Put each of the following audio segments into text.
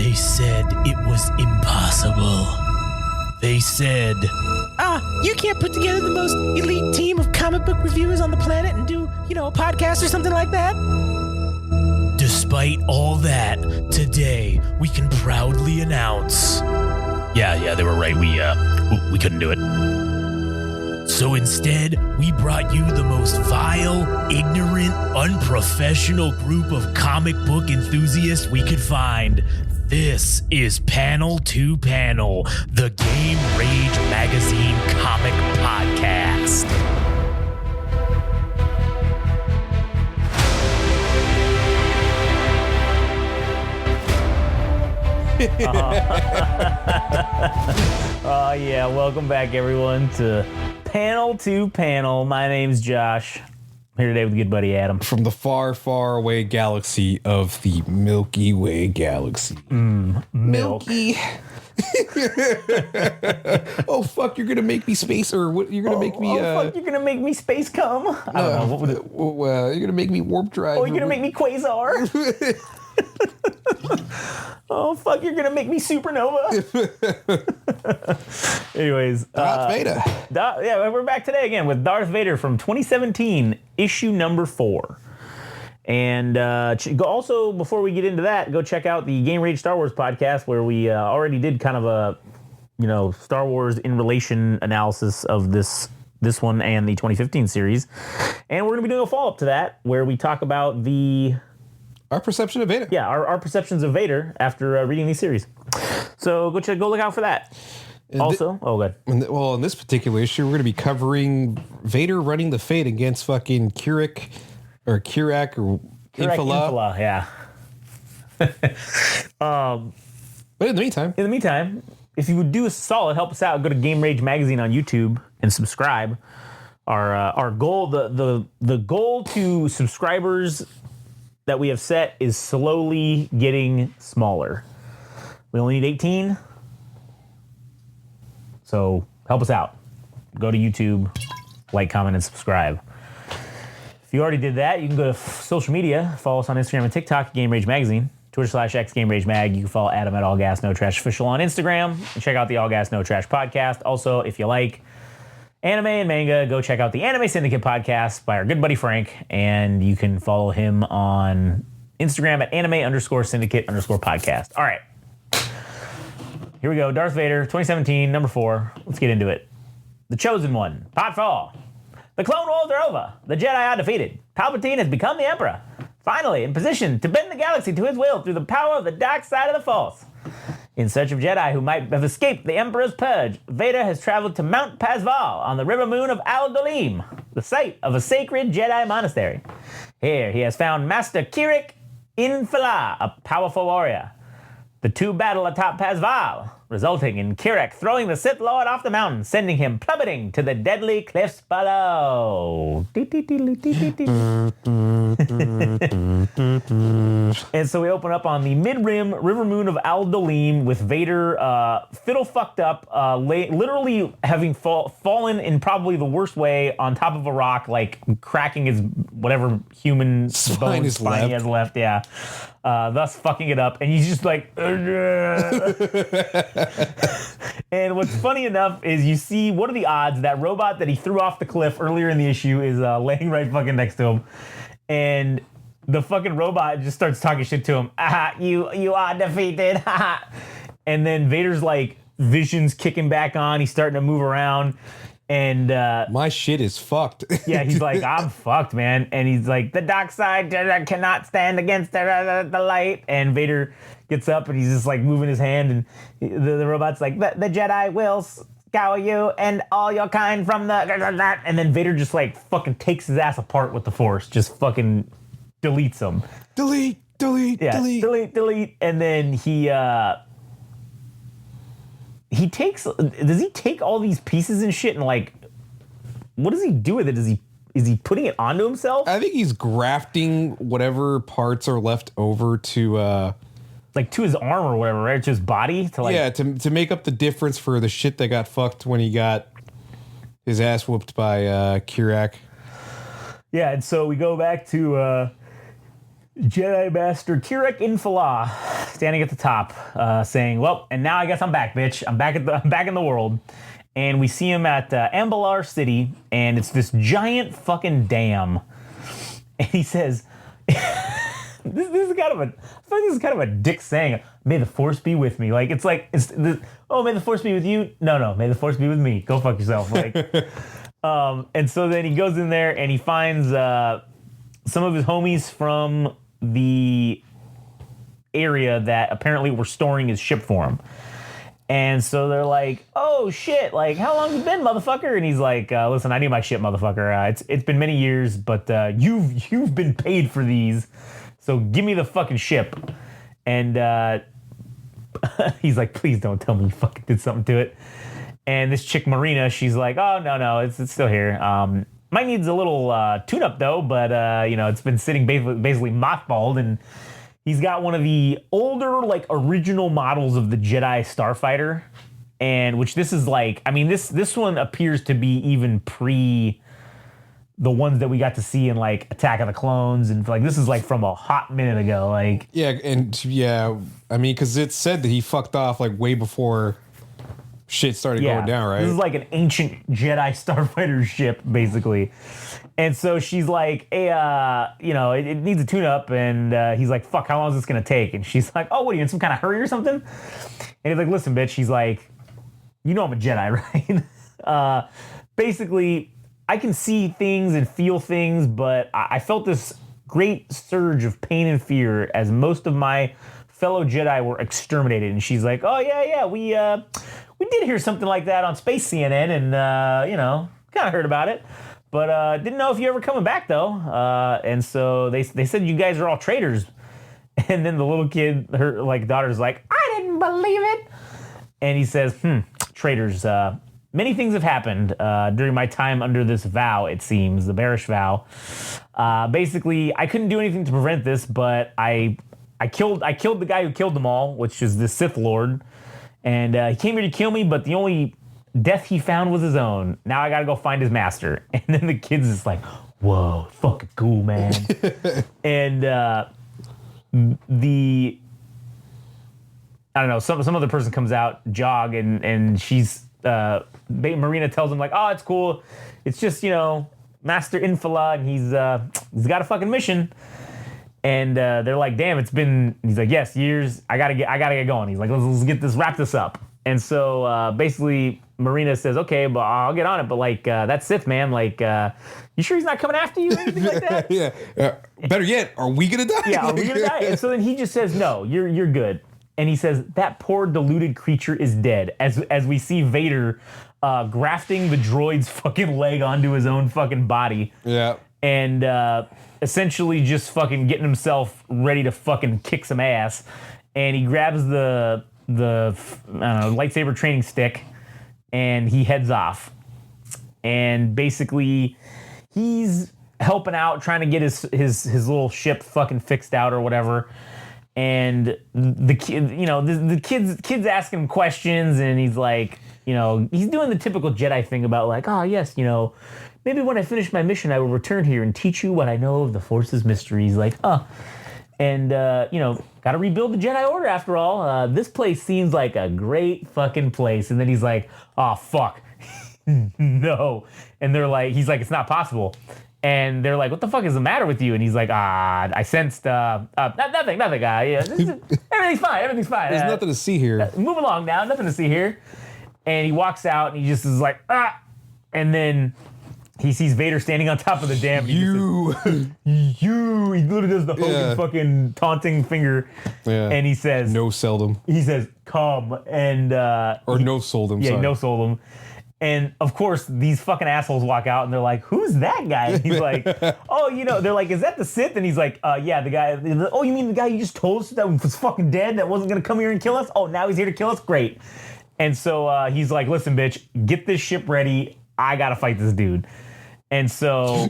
They said it was impossible. They said, you can't put together the most elite team of comic book reviewers on the planet and do, a podcast or something like that? Despite all that, today we can proudly announce... Yeah, they were right. We couldn't do it. So instead, we brought you the most vile, ignorant, unprofessional group of comic book enthusiasts we could find. This is Panel to Panel, the Game Rage Magazine comic podcast. Yeah, welcome back everyone to Panel to Panel. My name's Josh. I'm here today with good buddy Adam. From the far, far away galaxy of the Milky Way galaxy. Milky. Oh, fuck, you're going to make me space, or what? You're going to make me... fuck, you're going to make me space cum? I don't know. What would it... You're going to make me warp drive. Oh, you're going to make me quasar? Oh, fuck, you're going to make me supernova? Anyways. Darth Vader. We're back today again with Darth Vader from 2017, issue number 4. And also, before we get into that, go check out the Game Rage Star Wars podcast, where we already did kind of a, Star Wars in relation analysis of this one and the 2015 series. And we're going to be doing a follow-up to that, where we talk about our perception of Vader. Yeah, our perceptions of Vader after reading these series. So go look out for that. Also, good. In this particular issue, we're going to be covering Vader running the Fate against fucking Kirak or Infala. Yeah. But in the meantime, if you would do us a solid, help us out, go to Game Rage Magazine on YouTube and subscribe. Our goal, the goal to subscribers that we have set is slowly getting smaller. We only need 18. So help us out. Go to YouTube, like, comment, and subscribe. If you already did that, you can go to social media. Follow us on Instagram and TikTok, Game Rage Magazine. Twitter/X Game Rage Mag. You can follow Adam at All Gas No Trash Official on Instagram. And check out the All Gas No Trash podcast. Also, if you like anime and manga, go check out the Anime Syndicate podcast by our good buddy Frank. And you can follow him on Instagram at anime_syndicate_podcast. All right. Here we go. Darth Vader, 2017, number 4. Let's get into it. The Chosen One. Part 4. The Clone Wars are over. The Jedi are defeated. Palpatine has become the Emperor. Finally in position to bend the galaxy to his will through the power of the dark side of the Force. In search of Jedi who might have escaped the Emperor's purge, Vader has traveled to Mount Pazval on the river moon of Al-Dolim, the site of a sacred Jedi monastery. Here he has found Master Kirak Infala, a powerful warrior. The two battle atop Pazval, resulting in Kirak throwing the Sith Lord off the mountain, sending him plummeting to the deadly cliffs below. And so we open up on the mid-rim river moon of Al-Dolim with Vader fiddle fucked up, literally having fallen in probably the worst way on top of a rock, like cracking his whatever human spine he has left. Yeah. Thus fucking it up, and he's just like, and what's funny enough is you see, what are the odds that robot that he threw off the cliff earlier in the issue is laying right fucking next to him, and the fucking robot just starts talking shit to him. You are defeated. And then Vader's like, vision's kicking back on. He's starting to move around. And my shit is fucked. Yeah, he's like, I'm fucked, man. And he's like, the dark side cannot stand against the light. And Vader gets up and he's just like moving his hand. And the robot's like, the Jedi will scour you and all your kind from the... And then Vader just like fucking takes his ass apart with the Force. Just fucking deletes him. Delete. And then does he take all these pieces and shit and like, what does he do with it? Is he putting it onto himself? I think he's grafting whatever parts are left over to like to his arm or whatever, right? To his body to like, yeah, to make up the difference for the shit that got fucked when he got his ass whooped by Kirak. Yeah, and so we go back to Jedi Master Kirak Infala standing at the top, saying, "Well, and now I guess I'm back, bitch. I'm back in the world." And we see him at Ambalar City, and it's this giant fucking dam. And he says, "This is kind of a, I feel like this is kind of a dick saying. May the force be with me. Like it's may the force be with you. No, may the force be with me. Go fuck yourself." Like, and so then he goes in there and he finds some of his homies from the area that apparently were storing his ship for him. And so they're like, "Oh shit, like how long you been, motherfucker?" And he's like, "Listen, I need my shit, motherfucker. It's been many years, but you've been paid for these, so give me the fucking ship." And he's like, "Please don't tell me you fucking did something to it." And this chick Marina, she's like, "Oh no, it's still here. Might needs a little tune-up though, but it's been sitting basically mothballed." And he's got one of the older, like, original models of the Jedi Starfighter, and which this is like, I mean, this one appears to be even pre the ones that we got to see in like Attack of the Clones, and like this is like from a hot minute ago, like. Yeah, I mean, because it said that he fucked off like way before shit started going down, right? This is like an ancient Jedi Starfighter ship, basically. And so she's like, "Hey, it needs a tune-up." And he's like, "Fuck, how long is this gonna take?" And she's like, "Oh, what are you in some kind of hurry or something?" And he's like, "Listen, bitch." She's like, "You know I'm a Jedi, right?" Basically, I can see things and feel things, but I felt this great surge of pain and fear as most of my fellow Jedi were exterminated. And she's like, "Oh yeah, we did hear something like that on Space CNN, and kind of heard about it. But didn't know if you ever coming back, though." And so they said you guys are all traitors. And then the little kid, her like daughter's like, "I didn't believe it." And he says, "Traitors, many things have happened during my time under this vow, it seems, the bearish vow. Basically, I couldn't do anything to prevent this, but I killed the guy who killed them all, which is the Sith Lord. And he came here to kill me, but the only death he found was his own. Now I gotta go find his master." And then the kid's just like, "Whoa, fucking cool, man." And I don't know, some other person comes out, Jog, and she's Marina tells him like, "Oh, it's cool. It's just, Master Infala, and he's got a fucking mission." And they're like, "Damn, it's been," he's like, "Yes, years. I gotta get going." He's like, let's wrap this up." And so basically Marina says, "Okay, but I'll get on it. But like that Sith man, like, you sure he's not coming after you or anything like that?" Yeah. Better yet, are we gonna die? Yeah, are we gonna die? And so then he just says, "No, you're good." And he says, "That poor deluded creature is dead." As we see Vader grafting the droid's fucking leg onto his own fucking body. Yeah. And essentially just fucking getting himself ready to fucking kick some ass. And he grabs the lightsaber training stick, and he heads off. And basically, he's helping out, trying to get his little ship fucking fixed out or whatever. And the kid, the kid's asking him questions, and he's like, he's doing the typical Jedi thing about like, "Oh yes, maybe when I finish my mission, I will return here and teach you what I know of the Force's mysteries." Like, and got to rebuild the Jedi Order after all. This place seems like a great fucking place. And then he's like, "Oh fuck, no!" And they're like, he's like, "It's not possible." And they're like, "What the fuck is the matter with you?" And he's like, "I sensed nothing, guy. Yeah, everything's fine. There's nothing to see here. Move along now, nothing to see here." And he walks out, and he just is like, and then he sees Vader standing on top of the dam. He literally does the Hogan fucking taunting finger. Yeah. And he says, "No seldom." He says, "Come." And or no sold him. Yeah, sorry. No sold him. And of course, these fucking assholes walk out, and they're like, "Who's that guy?" And he's like, "Oh, they're like, is that the Sith?" And he's like, "Yeah, the guy." "Oh, you mean the guy you just told us that was fucking dead, that wasn't gonna come here and kill us? Oh, now he's here to kill us? Great." And so he's like, "Listen, bitch, get this ship ready. I gotta fight this dude." And so,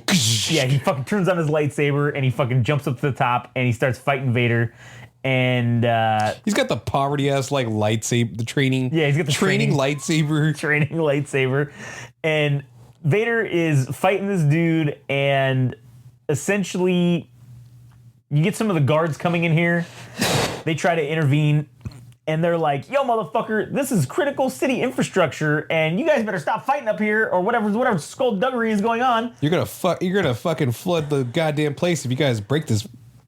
yeah, he fucking turns on his lightsaber, and he fucking jumps up to the top, and he starts fighting Vader. And he's got the poverty ass like lightsaber, the training. Yeah, he's got the training lightsaber. Training lightsaber. And Vader is fighting this dude, and essentially you get some of the guards coming in here, they try to intervene. And they're like, yo, motherfucker, this is critical city infrastructure, and you guys better stop fighting up here, or whatever skullduggery is going on. You're gonna fucking flood the goddamn place if you guys break this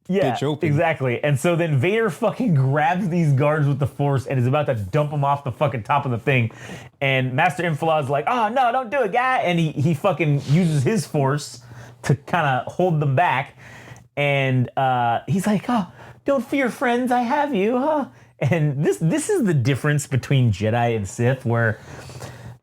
bitch open. Exactly. And so then Vader fucking grabs these guards with the Force and is about to dump them off the fucking top of the thing. And Master Infala is like, oh, no, don't do it, guy. And he fucking uses his Force to kind of hold them back. And he's like, oh, don't fear, friends, I have you, huh? And this is the difference between Jedi and Sith, where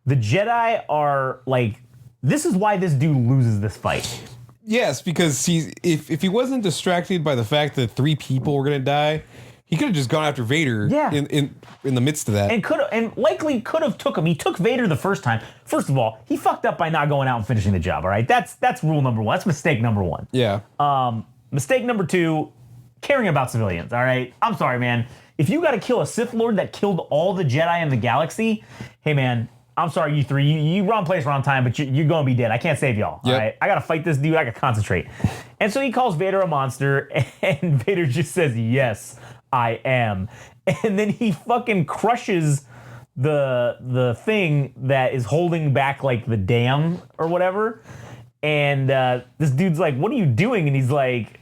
the Jedi are like, this is why this dude loses this fight. Yes, because if he wasn't distracted by the fact that 3 people were gonna die, he could have just gone after Vader. Yeah. In the midst of that, and likely could have took him. He took Vader the first time. First of all, he fucked up by not going out and finishing the job. All right, that's rule number 1. That's mistake number 1. Yeah. Mistake number 2, caring about civilians. All right, I'm sorry, man. If you got to kill a Sith Lord that killed all the Jedi in the galaxy, hey, man, I'm sorry, you 3. You wrong place, wrong time, but you're going to be dead. I can't save y'all, yep. All right? I got to fight this dude. I got to concentrate. And so he calls Vader a monster, and Vader just says, yes, I am. And then he fucking crushes the thing that is holding back, like, the dam or whatever. And this dude's like, what are you doing? And he's like,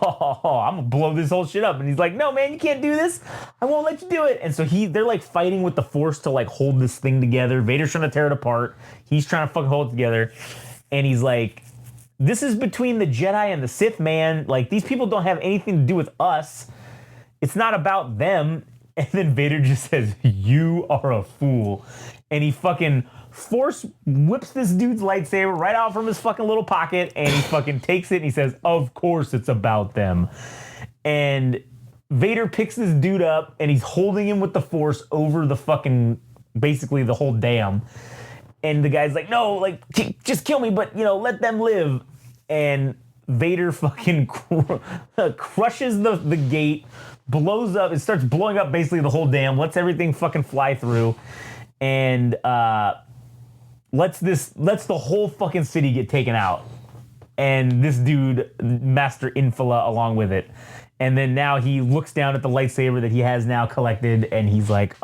oh, I'm gonna blow this whole shit up. And he's like, no, man, you can't do this. I won't let you do it. And so they're like fighting with the Force to like hold this thing together. Vader's trying to tear it apart. He's trying to fucking hold it together. And he's like, this is between the Jedi and the Sith, man. Like, these people don't have anything to do with us. It's not about them. And then Vader just says, you are a fool. And he fucking Force whips this dude's lightsaber right out from his fucking little pocket, and he fucking takes it and he says, of course it's about them. And Vader picks this dude up and he's holding him with the Force over the fucking, basically the whole dam. And the guy's like, no, like, just kill me, but, you know, let them live. And Vader fucking crushes the gate, blows up, it starts blowing up basically the whole dam, lets everything fucking fly through, and lets the whole fucking city get taken out. And this dude, Master Infala, along with it. And then now he looks down at the lightsaber that he has now collected, and he's like,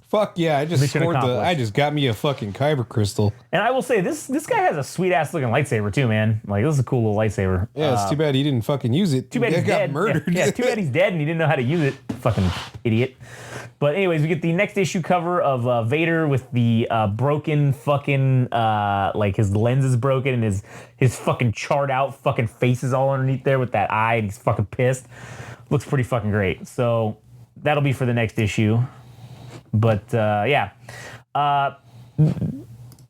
fuck yeah, I just got me a fucking kyber crystal. And I will say, this guy has a sweet ass looking lightsaber too, man. Like, this is a cool little lightsaber. Yeah, it's too bad he didn't fucking use it. Too bad he got murdered. Yeah, too bad he's dead and he didn't know how to use it. Fucking idiot. But anyways, we get the next issue cover of Vader with the broken fucking, like his lens is broken and his fucking charred out fucking face is all underneath there with that eye, and he's fucking pissed. Looks pretty fucking great. So that'll be for the next issue. But yeah.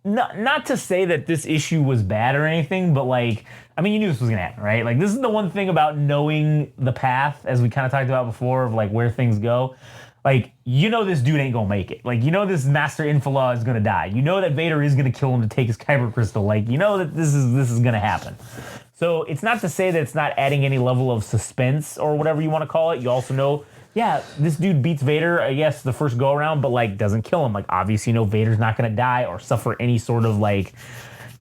Not to say that this issue was bad or anything, but like, I mean, you knew this was gonna happen, right? Like, this is the one thing about knowing the path, as we kind of talked about before, of like where things go. Like, you know this dude ain't gonna make it. Like, you know this Master Infala is gonna die. You know that Vader is gonna kill him to take his kyber crystal. Like, you know that this is gonna happen. So it's not to say that it's not adding any level of suspense or whatever you want to call it. You also know, yeah, this dude beats Vader, I guess, the first go around, but like doesn't kill him. Like, obviously, you know, Vader's not gonna die or suffer any sort of like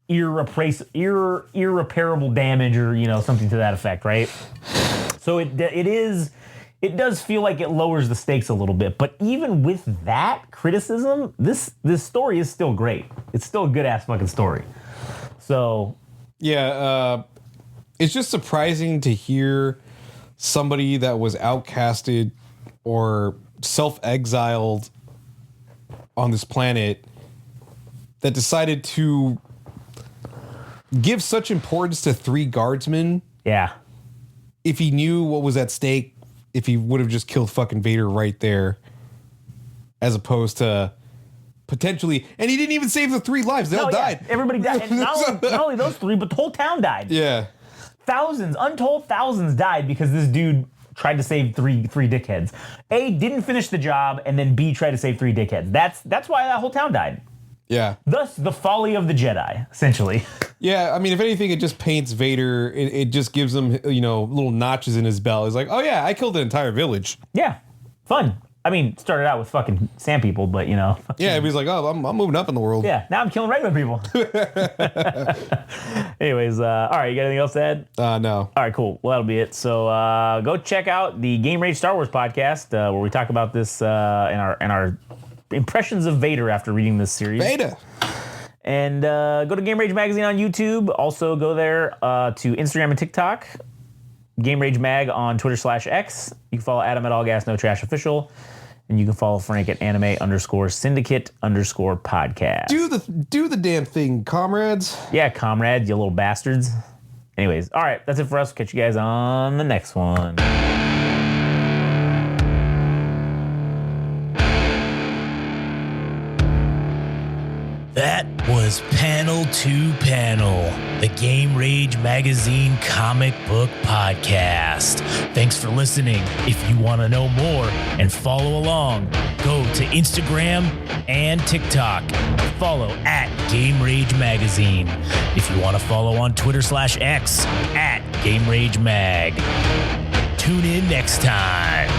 irreparable damage or, you know, something to that effect, right? So it does feel like it lowers the stakes a little bit. But even with that criticism, this story is still great. It's still a good ass fucking story. So yeah, it's just surprising to hear somebody that was outcasted or self-exiled on this planet that decided to give such importance to 3 guardsmen. Yeah. If he knew what was at stake, if he would have just killed fucking Vader right there, as opposed to potentially, and he didn't even save the 3 lives. They all died. Yeah, everybody died. And not only those 3, but the whole town died. Yeah. Untold thousands died because this dude tried to save three dickheads. A, didn't finish the job, and then B, tried to save 3 dickheads. That's why that whole town died. Yeah. Thus, the folly of the Jedi, essentially. Yeah, I mean, if anything, it just paints Vader. It just gives him, you know, little notches in his belt. It's like, oh yeah, I killed an entire village. Yeah, fun. I mean, started out with fucking sand people, but you know. Yeah, he's like, oh, I'm moving up in the world. Yeah, now I'm killing regular people. Anyways, all right, you got anything else to add? No. All right, cool. Well, that'll be it. So go check out the Game Rage Star Wars podcast where we talk about this in our impressions of Vader after reading this series. Beta. And go to Game Rage Magazine on YouTube. Also go there to Instagram and TikTok. Game Rage Mag on Twitter/X. You can follow Adam at All Gas No Trash Official. And you can follow Frank at anime_syndicate_podcast. Do the damn thing, comrades. Yeah, comrades, you little bastards. Anyways, all right, that's it for us. Catch you guys on the next one. That was Panel to Panel, the Game Rage Magazine comic book podcast. Thanks for listening. If you want to know more and follow along, go to Instagram and TikTok. Follow at Game Rage Magazine. If you want to follow on Twitter/X at Game Rage Mag. Tune in next time.